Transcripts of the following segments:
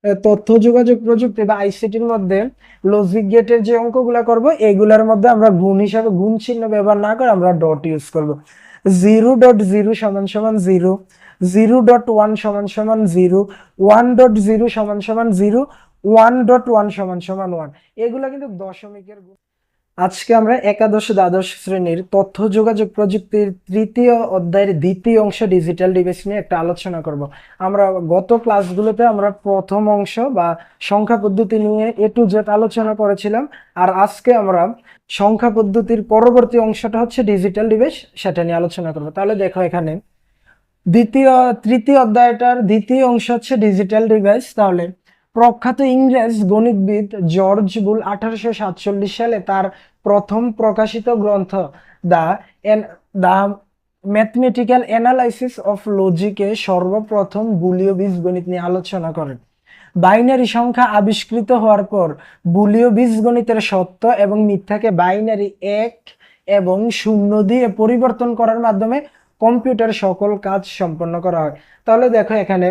তথ্য যোগাযোগ প্রযুক্তি বা আইসিটির মধ্যে লজিক গেটের যে অঙ্কগুলা করব এগুলার মধ্যে আমরা গুণ হিসাবে গুণ চিহ্ন ব্যবহার না করে আমরা ডট ইউজ করব। 0.0 সমান সমান 0, 0.1 সমান সমান 0, 1.0 সমান সমান 0, 1.1 সমান সমান 1। এগুলা কিন্তু দশমিকের গুণ। আজকে আমরা একাদশ দ্বাদশ শ্রেণীর তথ্য যোগাযোগ প্রযুক্তির তৃতীয় অধ্যায়ের দ্বিতীয় অংশ ডিজিটাল ডিভাইস নিয়ে একটা আলোচনা করব। আমরা গত ক্লাসগুলোতে আমরা প্রথম অংশ বা সংখ্যা পদ্ধতি নিয়ে এ টু জেড আলোচনা করেছিলাম, আর আজকে আমরা সংখ্যা পদ্ধতির পরবর্তী অংশটা হচ্ছে ডিজিটাল ডিভাইস, সেটা নিয়ে আলোচনা করব। তাহলে দেখো এখানে তৃতীয় অধ্যায়টার দ্বিতীয় অংশ হচ্ছে ডিজিটাল ডিভাইস। তাহলে প্রখ্যাত ইংরেজ গণিতবিদ জর্জ বুল 1847 সালে তার প্রথম প্রকাশিত গ্রন্থ the the mathematical analysis of লজিকে সর্বপ্রথম বুলীয় বীজগণিত নিয়ে আলোচনা করেন। বাইনারি সংখ্যা আবিষ্কৃত হওয়ার পর বুলীয় বীজগণিতের সত্য এবং মিথ্যাকে বাইনারি 1 এবং 0 দিয়ে পরিবর্তন করার মাধ্যমে কম্পিউটার সকল কাজ সম্পন্ন করা হয়। তাহলে দেখো এখানে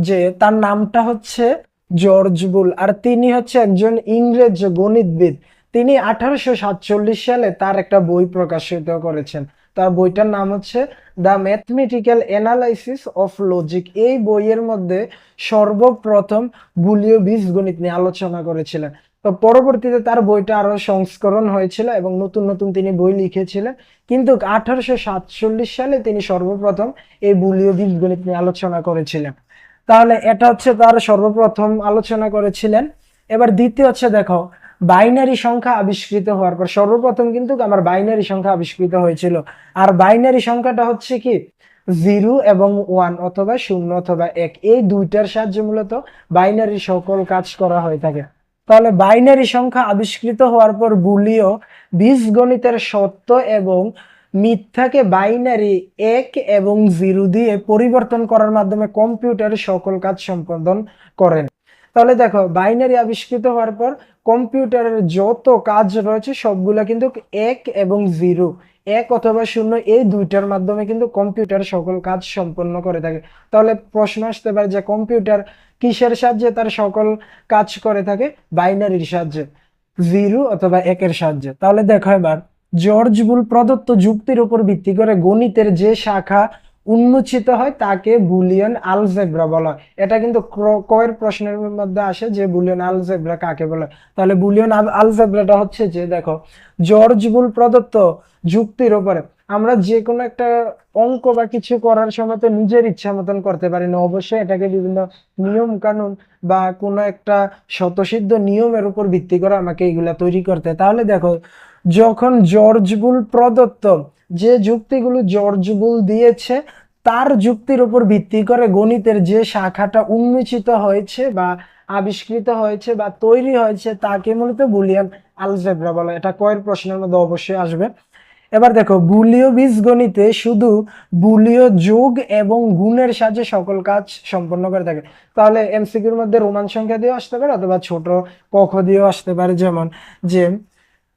যে তার নামটা হচ্ছে জর্জ বুল, আর তিনি হচ্ছে একজন ইংরেজ গণিতবিদ। তিনি 1847 সালে তার একটা বই প্রকাশিত করেছেন। তার বইটার নাম হচ্ছে the mathematical analysis of logic. এই বইয়ের মধ্যে সর্বপ্রথম বুলীয় বীজগণিত নিয়ে আলোচনা করেছিলেন। তো পরবর্তীতে তার বইটা আরো সংস্করণ হয়েছিল এবং নতুন নতুন তিনি বই লিখেছিলেন, কিন্তু 1847 সালে তিনি সর্বপ্রথম এই বুলীয় বীজগণিত নিয়ে আলোচনা করেছিলেন। তাহলে এটা হচ্ছে তার সর্বপ্রথম আলোচনা করেছিলেন। এবার দ্বিতীয় হচ্ছে দেখো, বাইনারি সংখ্যা আবিষ্কৃত হওয়ার পর সর্বপ্রথম কিন্তু আমার বাইনারি সংখ্যা আবিষ্কৃত হয়েছিল। আর বাইনারি সংখ্যাটা হচ্ছে কি 0 এবং 1 অথবা 0 অথবা 1, এই দুইটার সাহায্যে মূলত বাইনারি সকল কাজ করা হয়ে থাকে। তাহলে বাইনারি সংখ্যা আবিষ্কৃত হওয়ার পর বুলীয় বীজগণিতের সত্য এবং মিথ্যাকে বাইনারি 1 এবং 0 দিয়ে পরিবর্তন করার মাধ্যমে কম্পিউটার সকল কাজ সম্পাদন করেন। তাহলে দেখো বাইনারি আবিষ্কৃত হওয়ার পর কম্পিউটারের যত কাজ রয়েছে সবগুলা কিন্তু 1 এবং 0, 1 অথবা 0, এই দুইটার মাধ্যমে কিন্তু কম্পিউটার সকল কাজ সম্পন্ন করে থাকে। তাহলে প্রশ্ন আসতে পারে যে কম্পিউটার কিসের সাহায্যে তার সকল কাজ করে থাকে? বাইনারির সাহায্যে, 0 অথবা 1 এর সাহায্যে। তাহলে দেখো এবার জর্জ বুল প্রদত্ত যুক্তির উপর ভিত্তি করে গণিতের যে শাখা উন্মোচিত হয় তাকে বুলিয়ান আলজেব্রা বলা হয়। এটা কিন্তু কয়ের প্রশ্নের মধ্যে আসে যে বুলিয়ান আলজেব্রা কাকে বলে। তাহলে বুলিয়ান আলজেব্রাটা হচ্ছে যে দেখো, জর্জ বুল প্রদত্ত যুক্তির উপরে আমরা যে কোনো একটা অঙ্ক বা কিছু করার সময় তো নিজের ইচ্ছা মতন করতে পারি না, অবশ্যই এটাকে বিভিন্ন নিয়ম কানুন বা কোনো একটা স্বতঃসিদ্ধ নিয়মের উপর ভিত্তি করে আমাকে এগুলা তৈরি করতে। তাহলে দেখো যখন জর্জ বুল প্রদত্ত যে যুক্তিগুলো জর্জ বুল দিয়েছে তার যুক্তির উপর ভিত্তি করে গণিতের যে শাখাটা উন্মোচিত হয়েছে বা আবিষ্কৃত হয়েছে বা তৈরি হয়েছে তাকে মূলত বুলিয়ান আলজেব্রা বলে। এটা কয়ের প্রশ্নের মধ্যে অবশ্যই আসবে। এবার দেখো বুলীয় বীজগণিতে শুধু বুলীয় যোগ এবং গুণের সাহায্যে সকল কাজ সম্পন্ন করে থাকে। তাহলে এমসিকিউর মধ্যে রোমান সংখ্যা দিয়েও আসতে পারে অথবা ছোট ক খ দিয়েও আসতে পারে। যেমন যে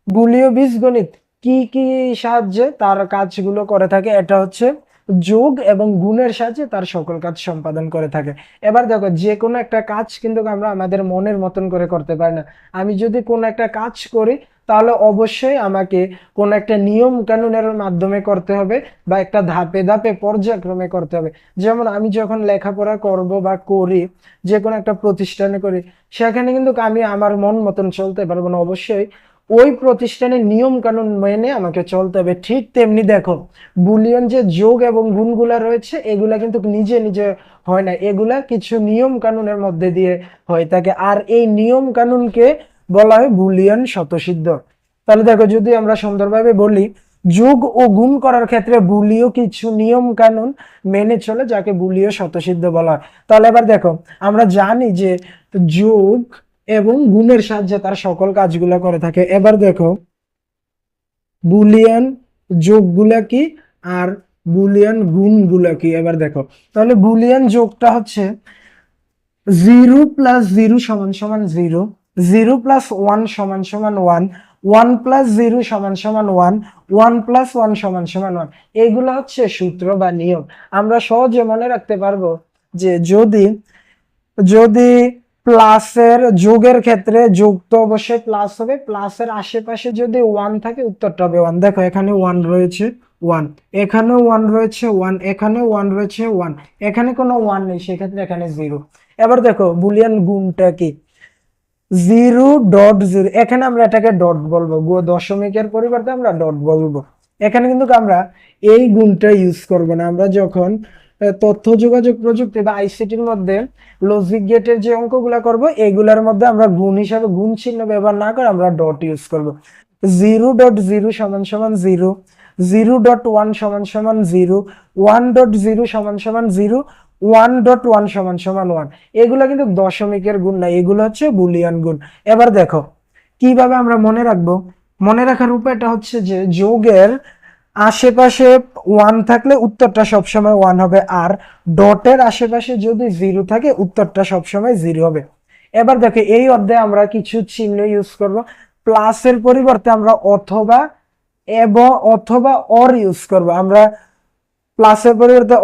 বুলীয় বীজগণিত কি কি সাহায্যে তার কাজগুলো করে থাকে, এটা হচ্ছে যোগ এবং গুণের সাহায্যে তার সকল কাজ সম্পাদন করে থাকে। এবার দেখো যে কোনো একটা কাজ কিন্তু আমরা আমাদের মনের মতন করে করতে পারি না। আমি যদি কোনো একটা কাজ করি তাহলে অবশ্যই আমাকে কোন একটা নিয়ম কানুনের মাধ্যমে করতে হবে বা একটা ধাপে ধাপে পর্যায়ক্রমে করতে হবে। যেমন আমি যখন লেখাপড়া করব বা করি, যে কোনো একটা প্রতিষ্ঠানে করি, সেখানে কিন্তু আমি আমার মন মতন চলতে পারবো না, অবশ্যই ওই প্রতিষ্ঠানের নিয়ম কানুন মেনে আমাকে চলতে হবে। ঠিক তেমনি দেখো বুলিয়ন যে যোগ এবং গুণগুলা রয়েছে এগুলা কিন্তু নিজে নিজে হয় না, এগুলা কিছু নিয়ম কানুনের মধ্যে দিয়ে হয়ে থাকে, আর এই নিয়ম কানুনকে বলা হয় বুলিয়ান স্বতঃসিদ্ধ। তাহলে দেখো যদি আমরা সুন্দরভাবে বলি, যোগ ও গুণ করার ক্ষেত্রে বুলীয় কিছু নিয়ম কানুন মেনে চলে যাকে বুলীয় স্বতঃসিদ্ধ বলা হয়। তাহলে এবার দেখো আমরা জানি যে যোগ এবং গুণের সাহায্যে তার সকল কাজগুলো করে থাকে। এবার দেখো বুলিয়ান যোগগুলা কি আর বুলিয়ান গুণগুলা কি এবার দেখো। তাহলে বুলিয়ান যোগটা হচ্ছে 0 প্লাস 0 সমান সমান 0, 0 প্লাস 1 সমান সমান 1, 1 প্লাস 0 সমান সমান 1, 1 প্লাস 1 সমান সমান 1। এইগুলো হচ্ছে সূত্র বা নিয়ম। আমরা সহজে মনে রাখতে পারবো যে যদি যদি প্লাসের যোগের ক্ষেত্রে যোগ তো অবশ্যই প্লাস হবে, প্লাসের আশেপাশে যদি ওয়ান থাকে উত্তরটা হবে ওয়ান। দেখো এখানে ওয়ান রয়েছে, ওয়ান, এখানেও ওয়ান রয়েছে, ওয়ান, এখানে ওয়ান রয়েছে, ওয়ান, এখানে কোনো ওয়ান নেই, সেক্ষেত্রে এখানে জিরো। এবার দেখো বুলিয়ান গুণটা কি, 0.0, এখানে আমরা এটাকে ডট বলবো, দশমিকের পরিবর্তে আমরা ডট বলবো। এখানে কিন্তু আমরা এই গুণটা ইউজ করব না। আমরা যখন তথ্য যোগাযোগ প্রযুক্তি বা আইসিটির মধ্যে লজিক গেটের যে অঙ্কগুলা করব, এগুলার মধ্যে আমরা গুণ হিসাবে গুণ চিহ্ন ব্যবহার না করে আমরা ডট ইউজ করব। 0.0 সমান সমান 0, 0.1 সমান সমান 0, 1.0 সমান সমান 0, 1.1 সমান সমান 1। এগুলো কিন্তু দশমিকের গুণ না, এগুলো হচ্ছে বুলিয়ান গুণ। এবার দেখো কিভাবে আমরা মনে রাখবো। মনে রাখার উপায়টা হচ্ছে যে যোগের আশেপাশে ওয়ান থাকলে উত্তরটা সবসময় ওয়ান হবে, আর ডটের আশেপাশে যদি জিরো থাকে উত্তরটা সবসময় জিরো হবে। এবার দেখো এই অধ্যায়ে আমরা কিছু চিহ্ন ইউজ করব। প্লাসের পরিবর্তে আমরা অথবা এবং অথবা অর ইউজ করব। আমরা প্লাসের পরিবর্তে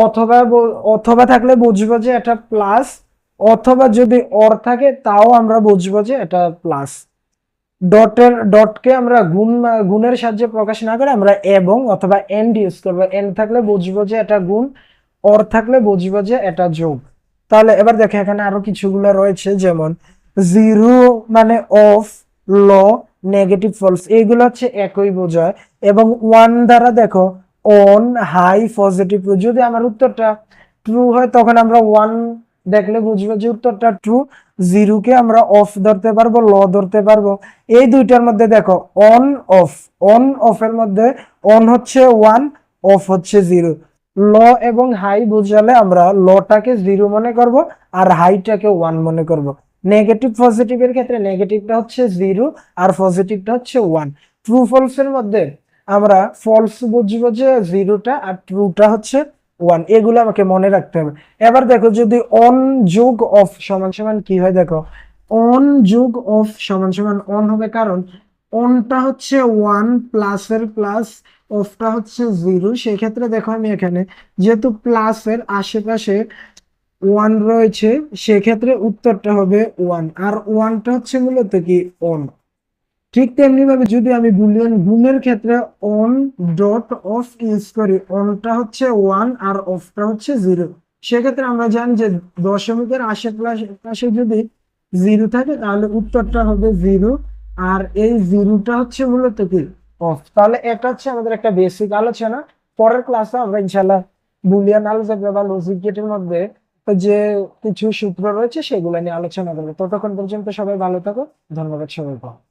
অথবা থাকলে বুঝবো যে এটা প্লাস, অথবা যদি অর থাকে তাও আমরা বুঝবো যে এটা প্লাস। ডটকে আমরা গুণের সাহায্যে প্রকাশ না করে আমরা এবং অথবা এন্ড ইউজ করবো। এন্ড থাকলে বুঝবো যে এটা গুণ, অর থাকলে বুঝবো যে এটা যোগ। তাহলে এবার দেখো এখানে আরো কিছুগুলো রয়েছে, যেমন জিরো মানে অফ, ল, নেগেটিভ, ফলস, এইগুলো হচ্ছে একই বোঝায়। এবং ওয়ান দ্বারা দেখো অন, হাই, পজিটিভ। যদি আমার উত্তরটা ট্রু হয় তখন আমরা ওয়ান দেখলে বুঝবো যে উত্তরটা ট্রু। জিরোকে আমরা অফ ধরতে পারবো, ল ধরতে পারবো। এই দুইটার মধ্যে দেখো অন অফ, অন অফের মধ্যে অন হচ্ছে ওয়ান, অফ হচ্ছে জিরো। ল এবং হাই বুঝালে আমরা লটাকে জিরো মনে করব আর হাইটাকে ওয়ান মনে করব। নেগেটিভ পজিটিভের ক্ষেত্রে নেগেটিভটা হচ্ছে জিরো আর পজিটিভটা হচ্ছে ওয়ান। ট্রু ফলস এর মধ্যে আমরা ফলস বুঝবো যে জিরোটা আর ট্রুটা হচ্ছে ওয়ান। এগুলো আমাকে মনে রাখতে হবে। এবার দেখো যদি অন যোগ অফ সমান সমান কি হয়, দেখো অন যোগ অফ সমান সমান অন হবে, কারণ অনটা হচ্ছে ওয়ান, প্লাসের প্লাস, অফটা হচ্ছে জিরো। সেক্ষেত্রে দেখো আমি এখানে যেহেতু প্লাসের আশেপাশে ওয়ান রয়েছে, সেক্ষেত্রে উত্তরটা হবে ওয়ান, আর ওয়ানটা হচ্ছে মূলত কি অন। ঠিক তেমনি ভাবে যদি আমি বুলিয়ান গুণের ক্ষেত্রে অন ডট অফ ইউজ করি, অনটা হচ্ছে ওয়ান আর অফটা হচ্ছে জিরো। সেক্ষেত্রে আমরা জানি যে দশমিকের আশেপাশে যদি জিরো থাকে তাহলে উত্তরটা হবে জিরো, আর এই জিরোটা হচ্ছে মূলত কি অফ। তাহলে এটা হচ্ছে আমাদের একটা বেসিক আলোচনা। পরের ক্লাসে আমরা ইনশাল্লাহ বুলিয়ান আলজেব্রা বা লজিক গেটের মধ্যে যে কিছু সূত্র রয়েছে সেগুলো নিয়ে আলোচনা করবো। ততক্ষণ পর্যন্ত সবাই ভালো থাকো, ধন্যবাদ সবাইকে।